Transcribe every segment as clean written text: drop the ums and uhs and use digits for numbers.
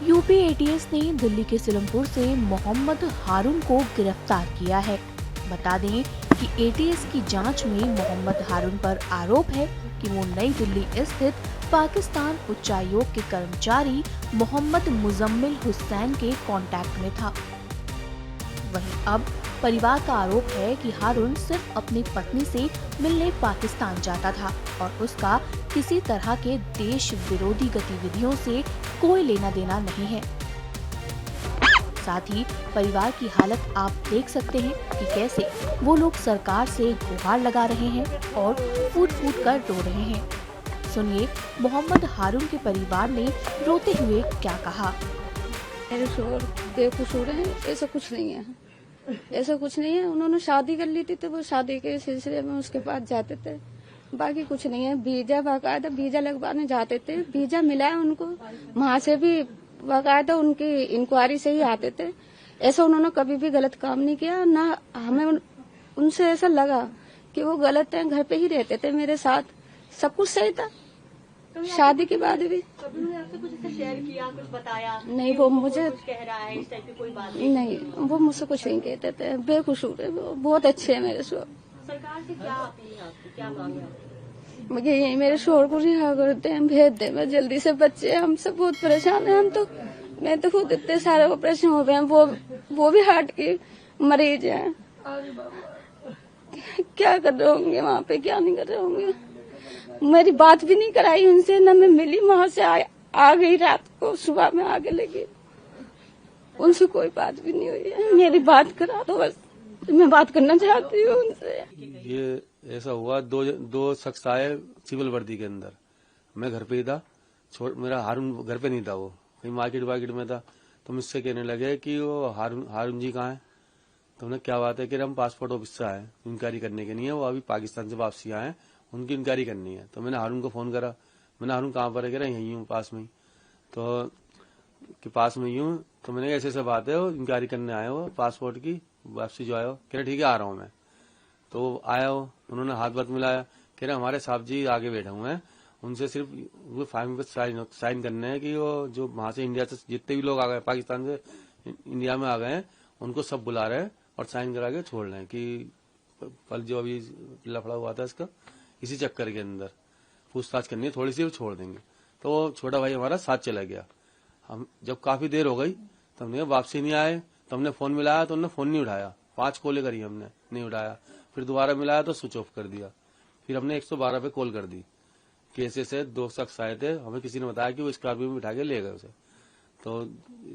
UP ATS ने दिल्ली के सिलमपुर से मोहम्मद हारून को गिरफ्तार किया है। बता दें कि एटीएस की जांच में मोहम्मद हारून पर आरोप है कि वो नई दिल्ली स्थित पाकिस्तान उच्चायोग के कर्मचारी मोहम्मद मुजम्मिल हुसैन के कांटेक्ट में था। वहीं अब परिवार का आरोप है कि हारून सिर्फ अपनी पत्नी से मिलने पाकिस्तान जाता था और उसका किसी तरह के देश विरोधी गतिविधियों से कोई लेना देना नहीं है। साथ ही परिवार की हालत आप देख सकते हैं कि कैसे वो लोग सरकार से गुहार लगा रहे हैं और फूट फूट कर रो रहे हैं। सुनिए मोहम्मद हारून के परिवार ने रोते हुए क्या कहा। मेरे शोहर बेकसूर हैं, ऐसा कुछ नहीं है, ऐसा कुछ नहीं है। उन्होंने शादी कर ली थी तो वो शादी के सिलसिले में उसके पास जाते थे, बाकी कुछ नहीं है। वीजा बाकायदा वीजा लगवाने जाते थे, वीजा मिला है उनको, वहाँ से भी बाकायदा उनकी इंक्वायरी से ही आते थे। ऐसा उन्होंने कभी भी गलत काम नहीं किया, ना हमें उनसे ऐसा लगा कि वो गलत है। घर पे ही रहते थे मेरे साथ, सब कुछ सही था। शादी के बाद भी कभी उन्होंने आपसे कुछ ऐसा शेयर किया, कुछ बताया? नहीं, वो मुझे कुछ कह रहा है इस टाइप की कोई बात नहीं, वो मुझसे कुछ नहीं कहते थे। बेकसूर है वो, बहुत अच्छे है मेरे शोहर। सरकार से क्या अपील है आपकी, क्या मांग है आपकी? मुझे यही मेरे शोहर को रिहा कर दे, हम भेज दे मैं जल्दी से। बच्चे हम सब बहुत परेशान हैं। हम तो मैं तो खुद इतने सारे ऑपरेशन हो गए हैं, वो भी हार्ट की मरीज है। क्या कर रहे होंगे वहाँ पे, क्या नहीं कर रहे होंगे। मेरी बात भी नहीं कराई उनसे, न मैं मिली। वहाँ से आ गई रात को, सुबह में आगे लगी, उनसे कोई बात भी नहीं हुई है। मेरी बात करा दो बस, मैं बात करना चाहती हूँ उनसे। ये ऐसा हुआ, दो शख्स आए सिविल वर्दी के अंदर। मैं घर पे ही था, मेरा हारून घर पे नहीं था, वो कहीं मार्केट वार्केट में था। तो मुझसे कहने लगे कि वो हारून जी कहाँ है। तो उन्हें क्या बात है कि हम पासपोर्ट ऑफिस से आए, इंक्वायरी करने के नहीं है, वो अभी पाकिस्तान से वापसी आए, उनकी इंक्वायरी करनी है। तो मैंने हारून को फोन करा, मैंने हारून कहाँ पर है, कह रहा यहीं हूँ पास में ही। तो कि पास में ही हूँ। तो मैंने ऐसे ऐसे बात है, वो इंक्वायरी करने आए हो पासपोर्ट की, वापसी जो आए हो। कह रहे ठीक है आ रहा हूँ मैं। तो आया हो, उन्होंने हाथ बात मिलाया, कह रहे हमारे साहब जी आगे बैठे हुए हैं, उनसे सिर्फ वो फार्म पे साइन करने हैं कि वो जो वहां से इंडिया से जितने भी लोग आ गए, पाकिस्तान से इंडिया में आ गए हैं, उनको सब बुला रहे हैं और साइन करा के छोड़ रहे हैं कि कल जो अभी लफड़ा हुआ था इसका, इसी चक्कर के अंदर पूछताछ करनी है थोड़ी सी, छोड़ देंगे। तो वो छोटा भाई हमारा साथ चला गया। हम जब काफी देर हो गई तो हमने वापसी नहीं आए, तो हमने फोन मिलाया तो उन्होंने फोन नहीं उठाया। 5 कॉलें करी हमने, नहीं उठाया। फिर दोबारा मिलाया तो स्विच ऑफ कर दिया। फिर हमने 112 पे कॉल कर दी कि ऐसे से 2 शख्स आए थे, हमें किसी ने बताया कि वो स्कॉर्पियो में बिठा के ले गए उसे। तो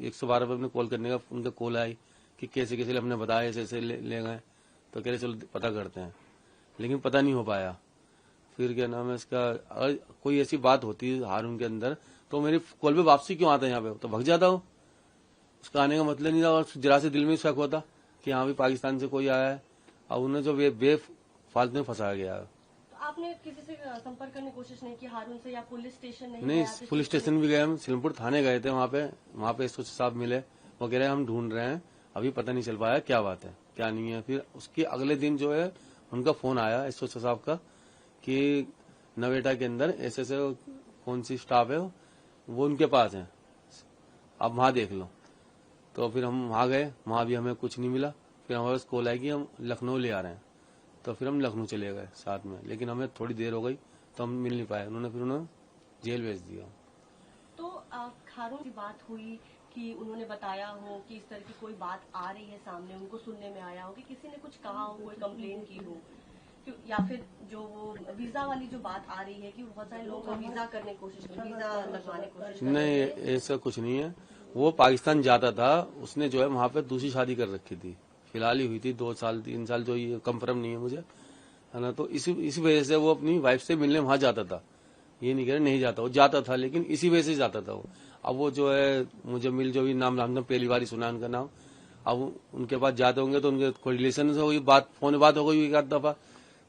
112 पे हमने कॉल करने का उनका कॉल आई कि कैसे कैसे, हमने बताया ऐसे ऐसे ले गए। तो कह रहे चलो पता करते हैं, लेकिन पता नहीं हो पाया। फिर क्या नाम है इसका, अगर कोई ऐसी बात होती है हारून के अंदर तो मेरी कॉल पे वापसी क्यों आता है यहाँ पे, तो भग जाता हो। उसका आने का मतलब नहीं था, और जरा से दिल में शक होता कि हाँ भी पाकिस्तान से कोई आया है। अब उन्हें जो बेफालतू में फंसाया गया है। तो आपने किसी से संपर्क करने की कोशिश नहीं की हारून से, या पुलिस स्टेशन नहीं, पुलिस स्टेशन भी गए हम, सिलमपुर थाने गए थे। वहाँ पे एसओ साहब मिले, वो कह रहे हम ढूंढ रहे हैं, अभी पता नहीं चल पाया क्या बात है क्या नहीं है। फिर उसके अगले दिन जो है उनका फोन आया एसओ साहब का कि नवेटा के अंदर ऐसे कौन सी स्टाफ है वो उनके पास है, आप वहां देख लो। तो फिर हम वहां गए, वहां भी हमें कुछ नहीं मिला। फिर हमारे पास कॉल आई कि हम लखनऊ ले आ रहे हैं। तो फिर हम लखनऊ चले गए साथ में, लेकिन हमें थोड़ी देर हो गई तो हम मिल नहीं पाए। उन्होंने जेल भेज दिया। तो हारून की बात हुई कि उन्होंने बताया हो कि इस तरह की कोई बात आ रही है सामने, उनको सुनने में आया हो कि किसी ने कुछ कहा हो, कोई कंप्लेन की हो, या फिर जो वो वीजा वाली जो बात आ रही है कि बहुत सारे लोगों का वीजा करने की कोशिश कर, वीजा लगवाने की कोशिश कर? नहीं, ऐसा कुछ नहीं है। वो पाकिस्तान जाता था, उसने जो है वहां पे दूसरी शादी कर रखी थी, फिलहाल ही हुई थी 2 साल 3 साल, जो ये कंफर्म नहीं है मुझे, है ना। तो इसी वजह से वो अपनी वाइफ से मिलने वहां जाता था। ये नहीं कह रहे नहीं जाता, वो जाता था, लेकिन इसी वजह से जाता था वो। अब वो जो है मुझे जो भी नाम हमने पहली बार ही सुना उनका नाम। अब उनके पास जाते होंगे तो उनके कोई रिलेशन हो गई, बात फोन बात हो गई एक आध दफा,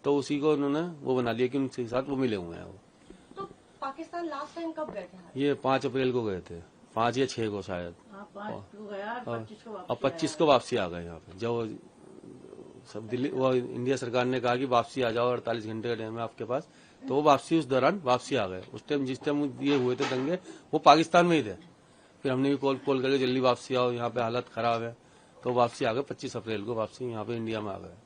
तो उसी को उन्होंने वो बना लिया कि उनके साथ वो मिले हुए हैं। वो तो पाकिस्तान लास्ट टाइम कब गए थे? ये 5 अप्रैल को गए थे, 5 या 6 को शायद। और 25 को वापसी आ गए यहाँ पे। जब सब दिल्ली वो इंडिया सरकार ने कहा कि वापसी आ जाओ, 48 घंटे का टाइम है आपके पास, तो वो वापसी उस दौरान वापसी आ गए। उस टाइम जिस टाइम ये हुए थे दंगे, वो पाकिस्तान में ही थे। फिर हमने भी कॉल करके जल्दी वापसी आओ, यहाँ पे हालत खराब है, तो वापसी आ गए। 25 अप्रैल को वापसी यहाँ पे इंडिया में आ गए।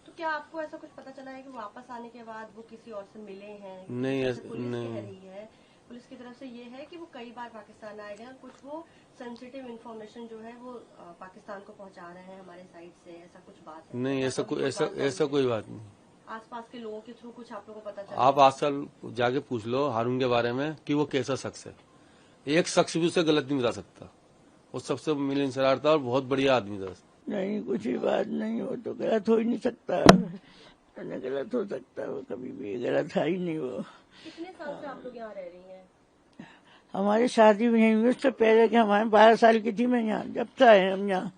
तो क्या आपको ऐसा कुछ पता चला है कि वापस आने के बाद वो किसी और से मिले हैं? नहीं, जैसे पुलिस नहीं। कह रही है, पुलिस की तरफ से ये है कि वो कई बार पाकिस्तान आए गए, कुछ वो सेंसिटिव इन्फॉर्मेशन जो है वो पाकिस्तान को पहुंचा रहे हैं हमारे साइड से, ऐसा कुछ बात है? नहीं, ऐसा कोई बात नहीं। आसपास के लोगों के थ्रू कुछ आप लोगों को पता चला? आप आजकल जाके पूछ लो हारून के बारे में कि वो कैसा शख्स है। एक शख्स भी उसे गलत नहीं बता सकता। वो सबसे मिलनसार था और बहुत बढ़िया आदमी था। नहीं, कुछ ही बात नहीं, वो तो गलत हो ही नहीं सकता। न गलत हो सकता, वो कभी भी गलत है ही नहीं। वो कितने साल से आप लोग यहाँ रह रही हैं? हमारी शादी भी नहीं हुई उससे पहले कि हमारे 12 साल की थी मैं यहाँ, जब से आए हम यहाँ।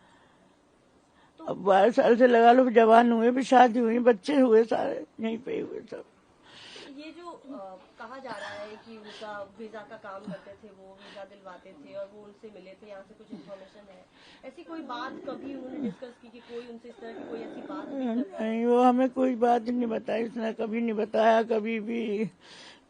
अब 12 साल से लगा लो, जवान हुए भी, शादी हुई, बच्चे हुए, सारे यहीं पे हुए सब। ये जो कहा जा रहा है कि उनका वीजा का काम करते थे, वो वीजा दिलवाते थे और वो उनसे मिले थे, यहाँ से कुछ इन्फॉर्मेशन है, ऐसी कोई बात कभी उन्होंने डिस्कस की कि कोई उनसे इस तरह की कोई ऐसी बात नहीं, वो हमें कोई बात नहीं बताई उसने, कभी नहीं बताया, कभी भी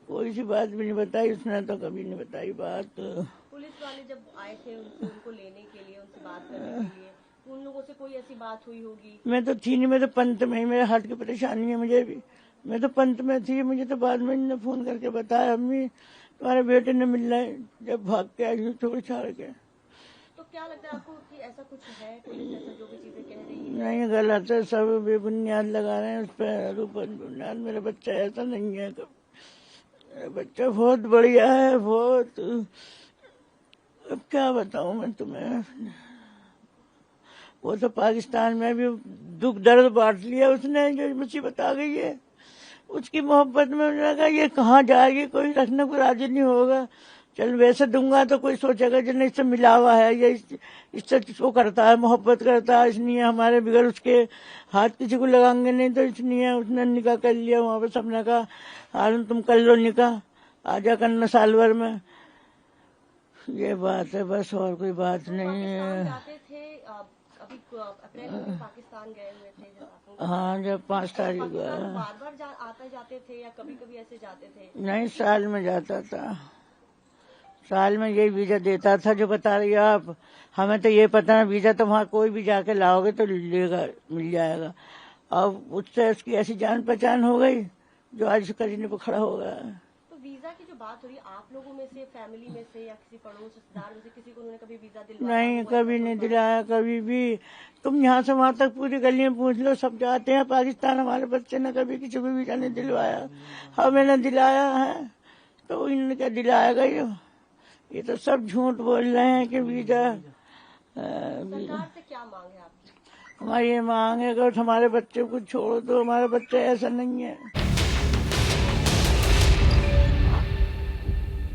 कोई सी बात भी नहीं बताई उसने, तो कभी नहीं बताई बात। पुलिस वाले जब आए थे उनको लेने के लिए, उनसे बात करने के लिए, उन लोगों से कोई ऐसी बात हुई होगी? मैं तो थी नहीं, मैं तो पंत में ही, मेरे हार्ट की परेशानी है मुझे भी, मैं तो पंत में थी। मुझे तो बाद में इन्होंने फोन करके बताया, अम्मी तुम्हारे बेटे ने मिलना है, जब भाग के आई छोड़ छाड़ के। तो क्या लगता है आपको कि ऐसा कुछ है, पुलिस ऐसा जो भी चीजें कह रही है? नहीं, गलत है, सब बेबुनियाद लगा रहे हैं उस पर बुनियाद। मेरा बच्चा ऐसा नहीं है, मेरा बच्चा बहुत बढ़िया है, बहुत। अब क्या बताऊं मैं तुम्हें। वो तो पाकिस्तान में भी दुख दर्द बांट लिया उसने, जो मुसीबत आ गई है उसकी मोहब्बत में। उन्होंने कहा ये कहाँ जाएगी, कोई रखने को राजी नहीं होगा। चल वैसे दूंगा तो कोई सोचेगा जो नहीं, इससे मिला हुआ है, ये इससे वो करता है, मोहब्बत करता है, इसलिए हमारे बिगड़ उसके हाथ किसी को लगाएंगे नहीं, तो इसलिए उसने निकाह कर लिया। वहाँ पे सबने कहा हारून तुम कर लो निकाह, आजा करना साल भर में। ये बात है बस, और कोई बात नहीं है। जाते थे अभी अप्रैल में पाकिस्तान गए हुए थे जब आप? हाँ, जब 5 तारीख को बार बार आते जाते थे या कभी कभी ऐसे जाते थे? नहीं, साल में जाता था, साल में यही वीजा देता था जो बता रही आप। हमें तो ये पता ना, वीजा तो वहाँ कोई भी जाके लाओगे तो लेगा, मिल जाएगा। अब उससे उसकी ऐसी जान पहचान हो गई जो आज करीने पर खड़ा हो गया। तो वीजा की जो बात हो रही है, आप लोगों में से, फैमिली में से या किसी पड़ोस रिश्तेदार में से किसी को उन्होंने कभी वीजा दिलवाया? नहीं, कभी नहीं दिलाया, कभी भी। तुम यहाँ से वहाँ तक पूरी गली में पूछ लो, सब जाते हैं पाकिस्तान। हमारे बच्चे ने कभी किसी को वीजा नहीं दिलवाया, हमें न दिलाया है, तो इन्होंने क्या दिलाएगा? ये तो सब झूठ बोल रहे हैं कि वीजा। सरकार से क्या मांग है आपकी? हमारी ये मांग है कि हमारे बच्चे को छोड़ो, तो हमारा बच्चा ऐसा नहीं है।